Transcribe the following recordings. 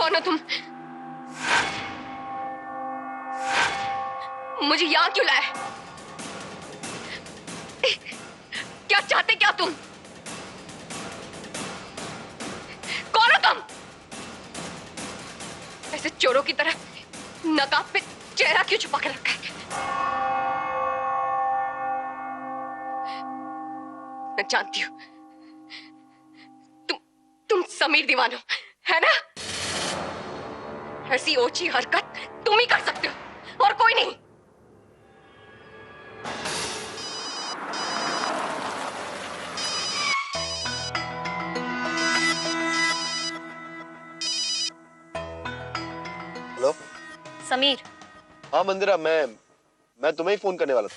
कौन हो तुम? मुझे यहां क्यों लाया? क्या चाहते क्या तुम? कौन हो तुम? ऐसे चोरों की तरह नकाब पे चेहरा क्यों छुपा के रखा है? मैं जानती हूं तुम समीर दीवान हो, है ना? ऐसी ओछी हरकत तुम ही कर सकते हो और कोई नहीं। हेलो समीर। हाँ मंदिरा, मैं तुम्हें ही फोन करने वाला था।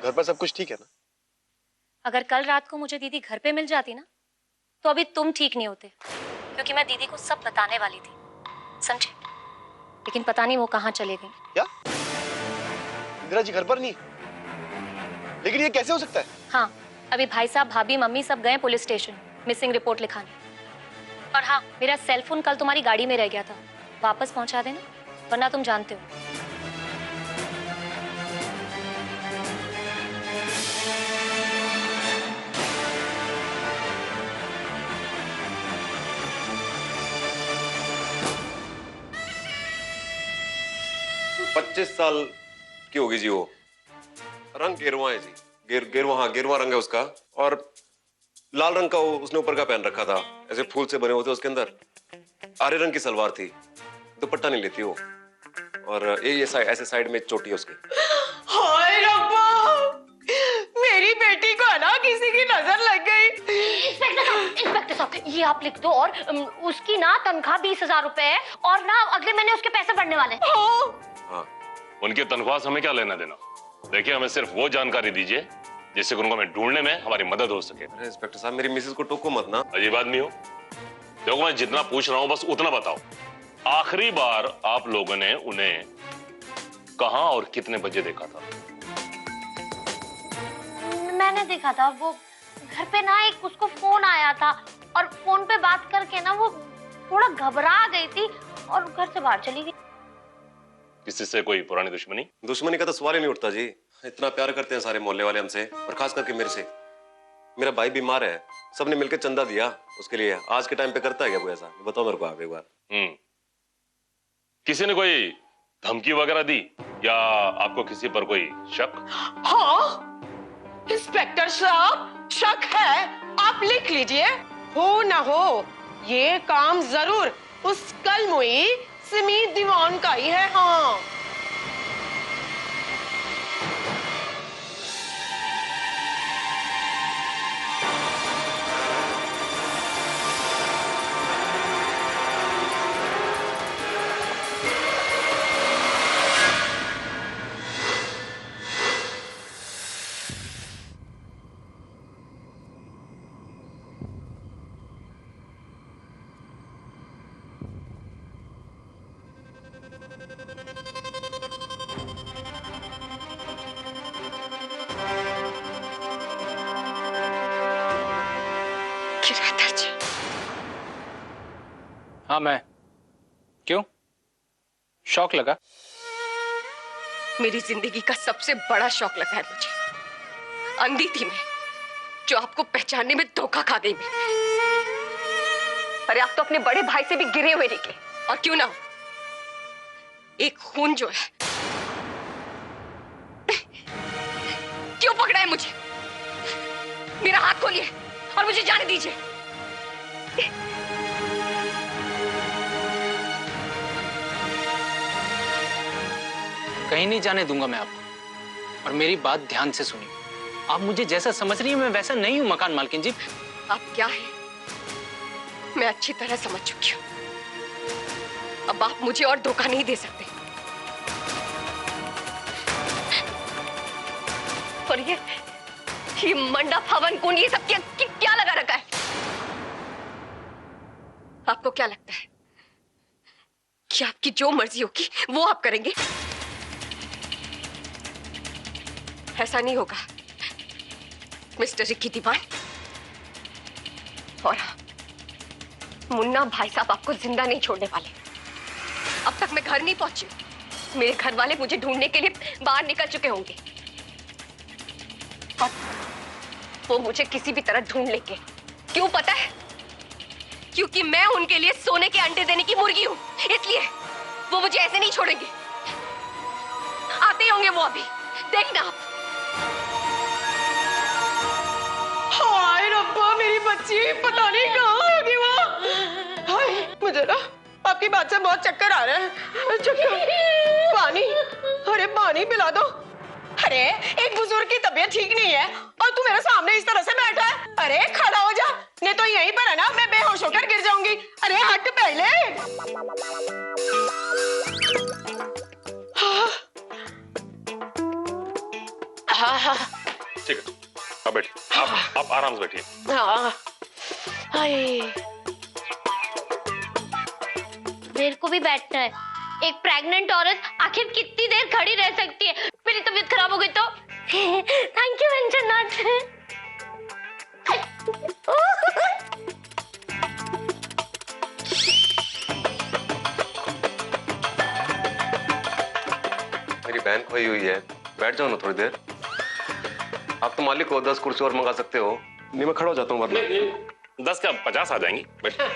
घर पर सब कुछ ठीक है ना? अगर कल रात को मुझे दीदी घर पे मिल जाती ना, तो अभी तुम ठीक नहीं होते, क्योंकि मैं दीदी को सब बताने वाली थी, समझे? लेकिन पता नहीं वो कहाँ चले गई। क्या इंदिरा जी घर पर नहीं? लेकिन ये कैसे हो सकता है? हाँ, अभी भाई साहब, भाभी, मम्मी सब गए पुलिस स्टेशन मिसिंग रिपोर्ट लिखाने। और हाँ, मेरा सेल फोन कल तुम्हारी गाड़ी में रह गया था, वापस पहुंचा देना, वरना तुम जानते हो। पच्चीस साल की होगी जी वो। रंग गेरुआ है जी, गेरुआ, हाँ गेरुआ रंग है उसका। और लाल रंग का वो उसने ऊपर का पहन रखा था, ऐसे फूल से बने होते उसके अंदर। हरे रंग की सलवार थी, दुपट्टा नहीं लेती वो। और ये ऐसे साइड में चोटी है उसकी। हाय रब्बा, मेरी बेटी को ना किसी की नजर लग गई। इंस्पेक्टर साहब, ये आप लिख दो, और उसकी ना तनख्वाह 20,000 रुपए है, और ना अगले महीने उसके पैसे बढ़ने वाले हैं। हाँ, उनकी तनख्वाह से हमें क्या लेना देना? देखिए, हमें सिर्फ वो जानकारी दीजिए जिससे उनको हमें ढूंढने में हमारी मदद हो सके। अरे इंस्पेक्टर साहब, मेरी मिसेज को टोको मत ना। अजीब आदमी हो। देखो, मैं जितना पूछ रहा हूं बस उतना बताओ। आखिरी बार आप लोगों ने उन्हें कहां और कितने बजे देखा था? मैंने देखा था, वो घर पे ना एक उसको फोन आया था, और फोन पे बात करके ना वो थोड़ा घबरा गई थी और घर से बाहर चली गई। किसी से कोई पुरानी दुश्मनी? दुश्मनी का तो सवाल ही नहीं उठता जी। इतना प्यार करते हैं सारे मोहल्ले वाले हमसे, और खास करके मेरे से। मेरा भाई बीमार है, सबने मिलकर चंदा दिया उसके लिए। आज के टाइम पे करता है क्या कोई ऐसा? बताओ मेरे को आप एक बार। किसी ने कोई धमकी वगैरह दी, या आपको किसी पर कोई शक? हाँ इंस्पेक्टर साहब, शक है, आप लिख लीजिए। हो ना हो, ये काम जरूर उस कलमुई समीर दीवान का ही है। हाँ, गिरधर जी। हाँ मैं। क्यों? शौक लगा? मेरी जिंदगी का सबसे बड़ा शौक लगा है मुझे। अंधी थी मैं, जो आपको पहचानने में धोखा खा गई मैं। अरे आप तो अपने बड़े भाई से भी गिरे हुए निकले, और क्यों ना हो, एक खून जो है। क्यों पकड़ा है मुझे? मेरा हाथ खोलिए और मुझे जाने दीजिए। कहीं नहीं जाने दूंगा मैं आपको। और मेरी बात ध्यान से सुनिए, आप मुझे जैसा समझ रही हैं मैं वैसा नहीं हूं मकान मालकिन जी। आप क्या है मैं अच्छी तरह समझ चुकी हूं। अब आप मुझे और धोखा नहीं दे सकते। और ये मंडप, हवन कुंड, ये सब क्या लगा रखा है? आपको क्या लगता है कि आपकी जो मर्जी होगी वो आप करेंगे? ऐसा नहीं होगा मिस्टर रिकी दीवान। और मुन्ना भाई साहब आपको जिंदा नहीं छोड़ने वाले। अब तक मैं घर नहीं पहुंची, मेरे घर वाले मुझे ढूंढने के लिए बाहर निकल चुके होंगे और वो मुझे किसी भी तरह ढूंढ लेंगे। क्यों पता है? क्योंकि मैं उनके लिए सोने के अंडे देने की मुर्गी हूं, इसलिए वो मुझे ऐसे नहीं छोड़ेंगे। आते ही होंगे वो अभी, देखना आप। हाय रब्बा, मेरी बच्ची पता नहीं कहाँ होगी वो। हाय, मुझे ना आपकी बात से बहुत चक्कर आ रहे हैं। चक्कर, पानी, अरे पानी पिला दो। अरे एक बुजुर्ग की तबीयत ठीक नहीं है और तू मेरे सामने इस तरह से बैठा है। अरे खड़ा हो जा, नहीं तो यहीं पर है ना मैं बेहोश होकर गिर जाऊंगी। अरे हट पहले। हाँ, ठीक है, आप बैठिए, आप आराम से बैठिए। हाँ, हाय। मेरे को भी बैठना है। एक प्रेग्नेंट औरत आखिर कितनी देर खड़ी रह सकती है? मेरी तबीयत खराब हो गई तो। Thank you Anjanath. मेरी बहन खोई हुई है, बैठ जाओ ना थोड़ी देर। आप तो मालिक हो, 10 कुर्सी और मंगा सकते हो। नहीं मैं खड़ा हो जाता हूँ वरना। 10 क्या 50 आ जाएंगी, बैठिए।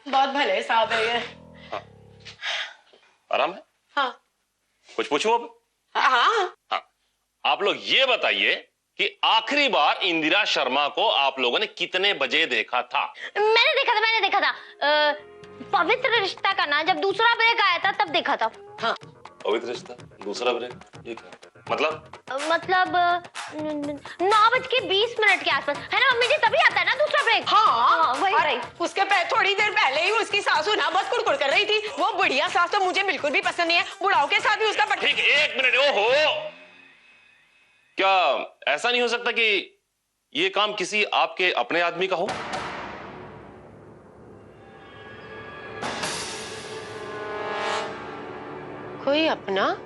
बहुत भले साहब है ये। आराम है? हाँ, कुछ पूछूं अब? हाँ, हाँ, आप लोग ये बताइए कि आखिरी बार इंदिरा शर्मा को आप लोगों ने कितने बजे देखा था? मैंने देखा था पवित्र रिश्ता का ना जब दूसरा ब्रेक आया था तब देखा था। हाँ। पवित्र रिश्ता दूसरा ब्रेक, ये क्या मतलब? 9:20 के आसपास है ना मम्मी जी, तभी आता है ना दूसरा ब्रेक। हाँ, वही। उसके थोड़ी देर पहले ही उसकी सासू ना बहुत कुड़कुड़ कर रही थी। वो बुढ़िया सास तो मुझे बिल्कुल भी पसंद नहीं है। बुढ़ाओ के साथ भी उसका ठीक, 1 मिनट। ओहो, क्या ऐसा नहीं हो सकता कि ये काम किसी आपके अपने आदमी का हो? कोई अपना?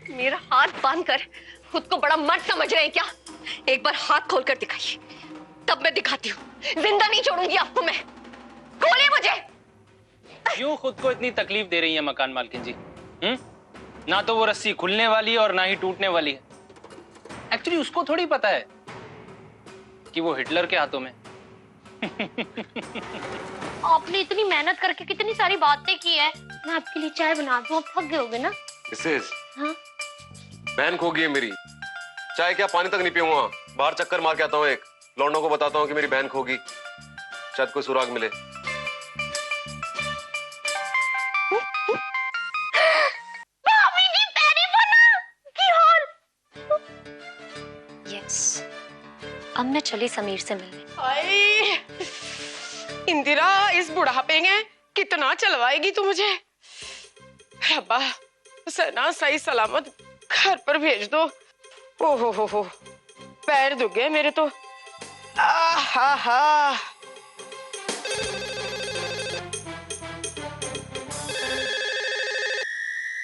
मेरा हाथ बांध कर खुद को बड़ा मर्द समझ रहे हैं क्या? एक बार हाथ खोलकर दिखाइए, तब मैं दिखाती हूँ। जिंदा नहीं छोड़ूंगी आपको मैं। खोलिए मुझे। क्यों खुद को इतनी तकलीफ दे रही है मकान मालकिन जी? ना तो वो रस्सी खुलने वाली है और ना ही टूटने वाली है। एक्चुअली उसको थोड़ी पता है कि वो हिटलर के हाथों में। आपने इतनी मेहनत करके कितनी सारी बातें की है। मैं आपके लिए चाय बना दूं, आप थक गए होगे ना? मिसेस, हाँ? बहन खो गई है मेरी। चाय क्या, पानी तक नहीं पीऊंगा। बाहर चक्कर मार के आता हूँ, एक लौंडों को बताता हूँ कि मेरी बहन खो गई, शायद कोई सुराग मिले। यस, अब मैं चली समीर से मिलने। हाय, इंदिरा इस बुढ़ापे में कितना चलवाएगी तू मुझे? रब्बा, उसे ना सही सलामत घर पर भेज दो। ओहो हो, पैर दुख गए मेरे तो। हा।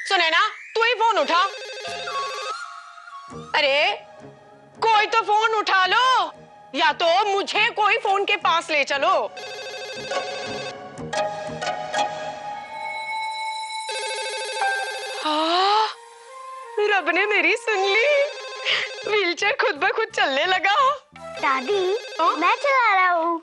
सुने ना, तू ही फोन उठा। अरे कोई तो फोन उठा लो, या तो मुझे कोई फोन के पास ले चलो। हाँ, रब ने मेरी सुन ली। व्हीलचेयर खुद ब खुद चलने लगा। दादी, मैं चला रहा हूँ।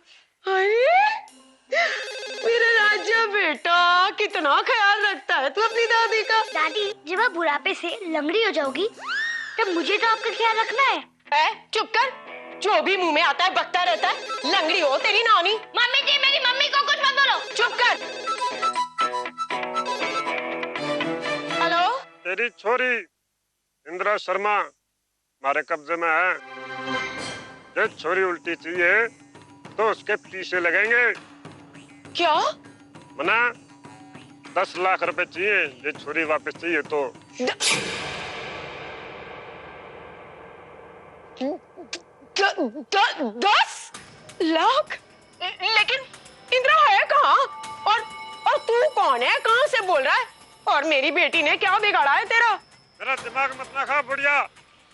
मेरा राजा बेटा, कितना ख्याल रखता है तू अपनी दादी का। दादी, जब आप बुढ़ापे से लंगड़ी हो जाओगी तब मुझे तो आपका ख्याल रखना है। चुप कर, जो भी मुंह में आता है बकता रहता है। लंगड़ी हो तेरी नानी। मम्मी जी, मेरी मम्मी को कुछ मत बोलो। चुप कर। हेलो, तेरी छोरी इंदिरा शर्मा हमारे कब्जे में है। ये छोरी उल्टी चाहिए तो उसके पीछे लगेंगे। क्या? मना 10 लाख रुपए चाहिए। ये छोरी वापस चाहिए तो 10 लाख? लेकिन इंदिरा है कहाँ? और तू कौन है? कहाँ से बोल रहा है? और मेरी बेटी ने क्या बिगाड़ा है तेरा? मेरा दिमाग मत ना खा बुढ़िया।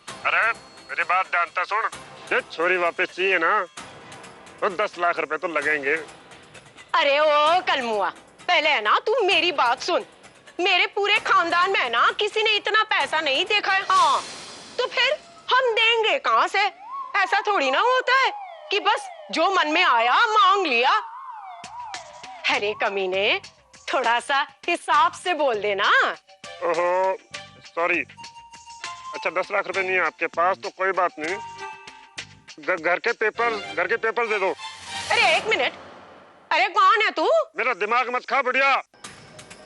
अरे मेरी बात जानता सुन, ये छोरी वापस चाहिए ना तो 10 लाख रुपए तो लगेंगे। अरे ओ कलमुआ, पहले है ना तू मेरी बात सुन। मेरे पूरे खानदान में है ना किसी ने इतना पैसा नहीं देखा है। हाँ तो फिर हम देंगे कहाँ से? ऐसा थोड़ी ना होता है कि बस जो मन में आया मांग लिया। अरे कमीने, थोड़ा सा हिसाब से बोल देना। ओहो सॉरी। अच्छा 10 लाख रुपए नहीं है आपके पास तो कोई बात नहीं, घर के पेपर दे दो। अरे एक मिनट, अरे कौन है तू? मेरा दिमाग मत खा बुढ़िया।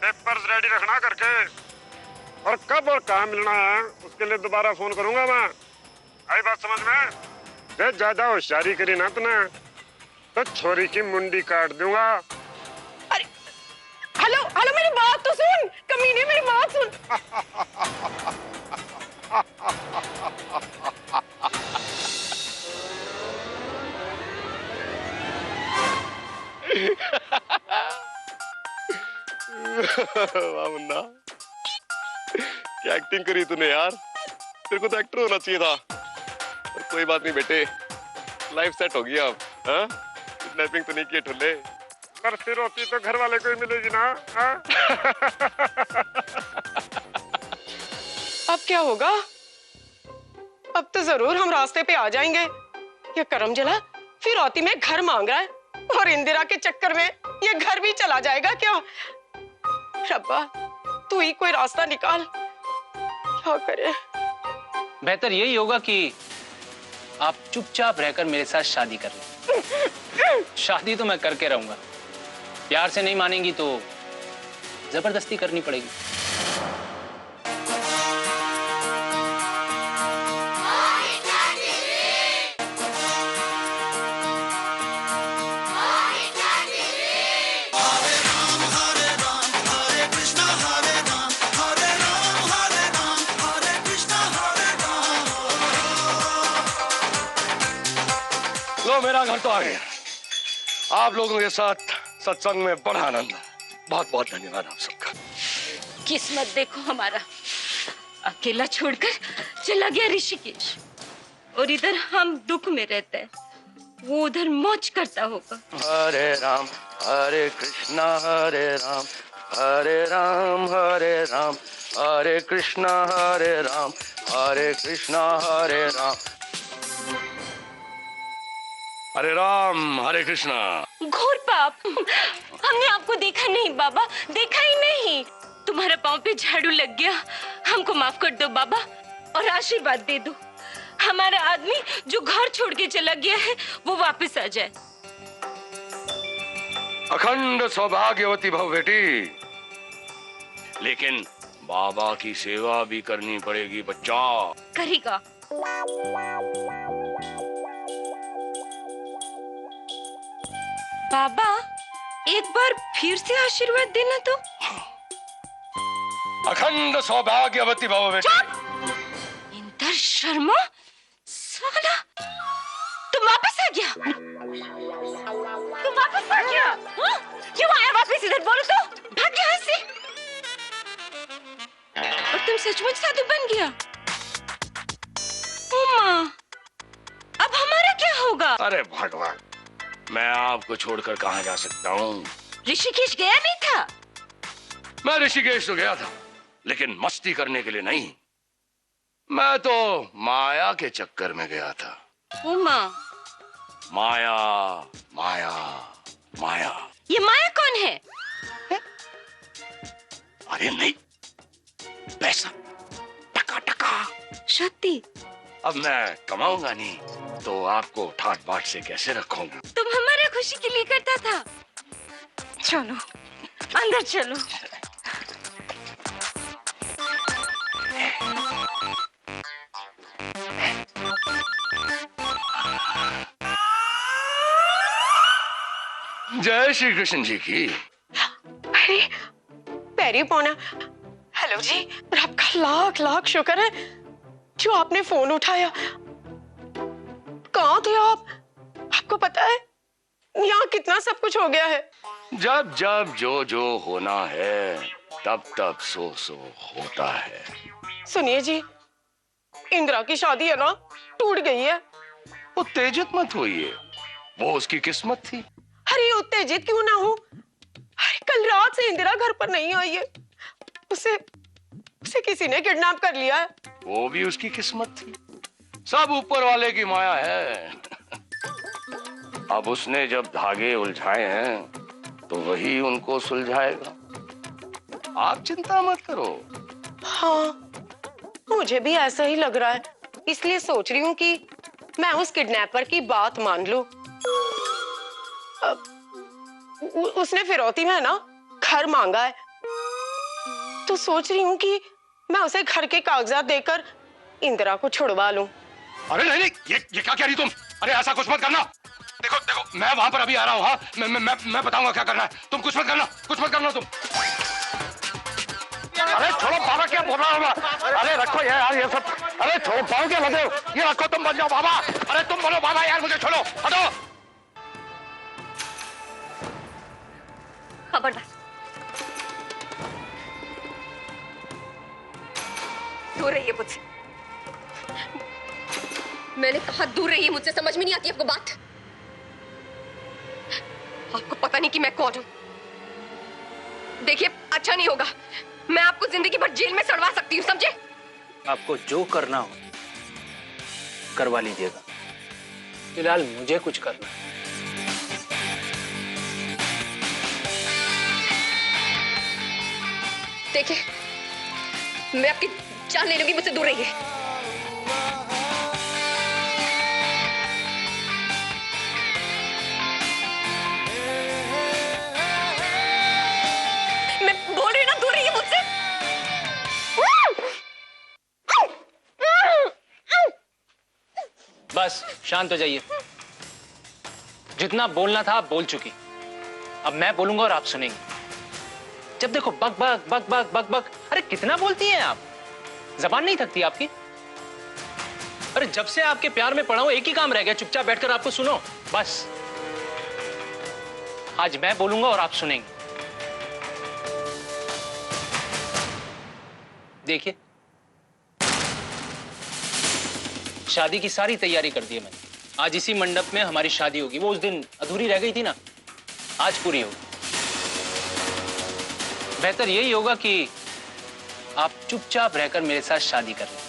पेपर्स रेडी रखना करके, और कब और कहाँ मिलना है उसके लिए दोबारा फोन करूंगा मैं। आई बात समझ में? ये ज्यादा होशियारी करी ना तूने तो छोरी की मुंडी काट दूंगा। अरे हेलो हेलो, मेरी बात तो सुन कमीने, मेरी बात सुन। वाह मुन्ना, क्या एक्टिंग करी तूने यार। तेरे को तो एक्टर होना चाहिए था। पर कोई बात नहीं बेटे, लाइफ सेट हो गया अब। हाँ, किडनैपिंग तो नहीं किए ठुल्ले। पर फिर होती तो घर वाले को ही मिलेगी ना। हाँ? अब क्या होगा? अब तो जरूर हम रास्ते पे आ जाएंगे। ये करम जला फिर औती में घर मांग रहा है, और इंदिरा के चक्कर में ये घर भी चला जाएगा क्या? रब्बा तू ही कोई रास्ता निकाल, क्या करे? बेहतर यही होगा कि आप चुपचाप रहकर मेरे साथ शादी कर लें। शादी तो मैं करके रहूंगा, प्यार से नहीं मानेंगी तो जबरदस्ती करनी पड़ेगी। लो मेरा घर तो आ गया। आप लोगों के साथ सत्संग में बड़ा आनंद है। बहुत बहुत धन्यवाद आप सबका। किस्मत देखो हमारा, अकेला छोड़कर चला गया ऋषिकेश, और इधर हम दुख में रहते हैं, वो उधर मौज करता होगा। हरे राम हरे कृष्णा हरे राम हरे राम हरे राम हरे कृष्णा हरे राम हरे कृष्णा हरे राम हरे राम हरे कृष्णा। घोर पाप, हमने आपको देखा नहीं बाबा, देखा ही नहीं। तुम्हारा पाँव पे झाड़ू लग गया, हमको माफ कर दो बाबा, और आशीर्वाद दे दो हमारा आदमी जो घर छोड़ के चला गया है वो वापस आ जाए। अखंड सौभाग्यवती भव बेटी, लेकिन बाबा की सेवा भी करनी पड़ेगी बच्चा। करेगा। बाबा एक बार फिर से आशीर्वाद देना तो। अखंड सौभाग्यवती भव बेटी। इंदर शर्मा साला, तुम वापस आ गया, तुम वापस आ गया। हाँ? क्यों आया वापस इधर, बोलो तो, भाग गया यहाँ से। और तुम सचमुच साधु बन गया। ओ माँ, अब हमारा क्या होगा? अरे भगवान, मैं आपको छोड़कर कहाँ जा सकता हूँ। ऋषिकेश गया नहीं था? मैं ऋषिकेश तो गया था, लेकिन मस्ती करने के लिए नहीं। मैं तो माया के चक्कर में गया था। ओ माँ, माया माया माया। ये माया कौन है? अरे नहीं, पैसा, टका टका। शक्ति। अब मैं कमाऊंगा नहीं तो आपको ठाट बाट से कैसे रखूंगा। तुम हमारा खुशी के लिए करता था। चलो अंदर चलो। जय श्री कृष्ण जी की। अरे पैरी पौना। हेलो जी, आपका लाख लाख शुक्र है जो आपने फोन उठाया। कहाँ थे आप? आपको पता है यहाँ कितना सब कुछ हो गया है। जब जब जो जो होना है तब तक सो होता है। सुनिए जी, इंदिरा की शादी है ना, टूट गई है। उत्तेजित मत होइए, वो उसकी किस्मत थी। अरे उत्तेजित क्यों ना हूं? अरे कल रात से इंदिरा घर पर नहीं आई है। उसे उसे किसी ने किडनैप कर लिया है। वो भी उसकी किस्मत थी। सब ऊपर वाले की माया है। अब उसने जब धागे उलझाए हैं तो वही उनको सुलझाएगा। आप चिंता मत करो। हाँ, मुझे भी ऐसा ही लग रहा है। इसलिए सोच रही हूँ कि मैं उस किडनैपर की बात मान लूं। उसने फिरौती में ना घर मांगा है, तो सोच रही हूँ कि मैं उसे घर के कागजात देकर इंदिरा को छुड़वा लूं। अरे नहीं नहीं, ये क्या कह रही तुम? अरे ऐसा कुछ मत करना। देखो देखो, मैं वहां पर अभी आ रहा हूँ। हाँ, मैं बताऊंगा क्या करना है। तुम कुछ मत करना तुम। अरे छोड़ो बाबा, क्या बोल रहा होगा? अरे रखो यार ये सब। अरे छोड़ो, पाओ क्या लगे हो? ये रखो, तुम बन जाओ बाबा। अरे तुम बोलो बाबा यार, मुझे छोड़ो, हटो। खबरदार, दूर रहिए मुझसे। मैंने कहा दूर रहिए मुझसे। समझ में नहीं आती आपको बात? आपको पता नहीं कि मैं कौन हूं। देखिए, अच्छा नहीं होगा। मैं आपको जिंदगी भर जेल में सड़वा सकती हूँ, समझे? आपको जो करना हो करवा लीजिएगा, फिलहाल मुझे कुछ करना है। देखिए, मैं आपकी जान ले लूंगी, मुझसे दूर रहिए। मैं बोल रही हूँ ना, दूर रहिए मुझसे। बस शांत हो जाइए। जितना बोलना था आप बोल चुकी। अब मैं बोलूंगा और आप सुनेंगे। जब देखो बक बक बक बक बक बक। अरे कितना बोलती हैं आप? जबान नहीं थकती आपकी? अरे जब से आपके प्यार में पड़ा हूं, एक ही काम रह गया, चुपचाप बैठकर आपको सुनो बस। आज मैं बोलूंगा और आप सुनेंगे। देखिए, शादी की सारी तैयारी कर दी है मैंने। आज इसी मंडप में हमारी शादी होगी। वो उस दिन अधूरी रह गई थी ना, आज पूरी होगी। बेहतर यही होगा कि आप चुपचाप रहकर मेरे साथ शादी कर लें।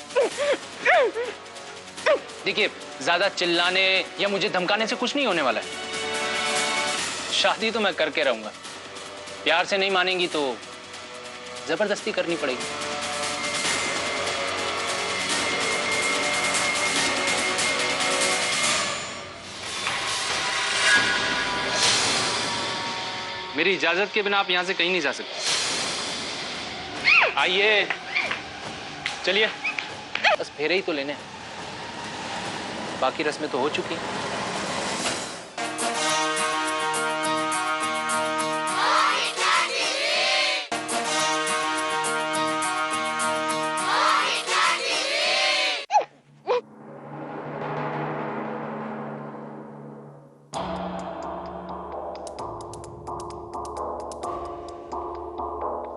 देखिए, ज्यादा चिल्लाने या मुझे धमकाने से कुछ नहीं होने वाला है। शादी तो मैं करके रहूंगा। प्यार से नहीं मानेंगी तो जबरदस्ती करनी पड़ेगी। मेरी इजाजत के बिना आप यहां से कहीं नहीं जा सकते। आइए, चलिए, बस फेरे ही तो लेने हैं, बाकी रस्में तो हो चुकी हैं।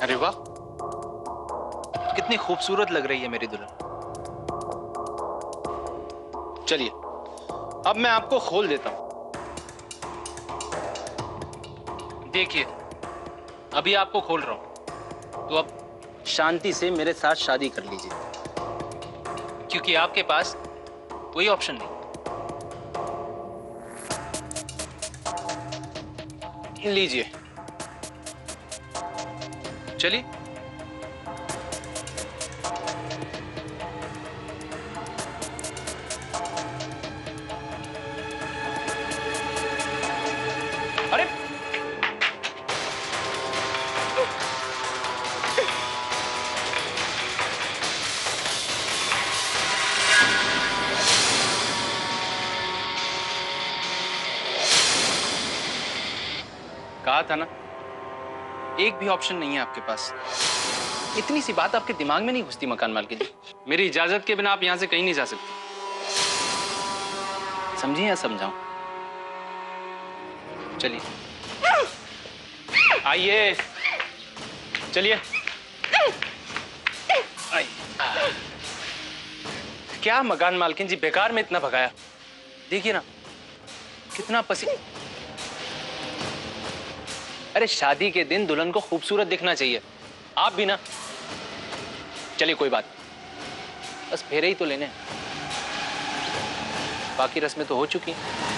अरे वाह, कितनी खूबसूरत लग रही है मेरी दुल्हन। चलिए, अब मैं आपको खोल देता हूं। देखिए, अभी आपको खोल रहा हूं, तो अब शांति से मेरे साथ शादी कर लीजिए, क्योंकि आपके पास कोई ऑप्शन नहीं। लीजिए, चलिए। अरे कहा था ना, एक भी ऑप्शन नहीं है आपके पास। इतनी सी बात आपके दिमाग में नहीं घुसती मकान मालकिन जी। मेरी इजाजत के बिना आप यहां से कहीं नहीं जा सकते। समझिए या समझाऊं? चलिए, आइए, चलिए। क्या मकान मालकिन जी, बेकार में इतना भगाया। देखिए ना कितना पसीना। अरे शादी के दिन दुल्हन को खूबसूरत दिखना चाहिए, आप भी ना। चलिए कोई बात, बस फेरे ही तो लेने हैं, बाकी रस्में तो हो चुकी हैं।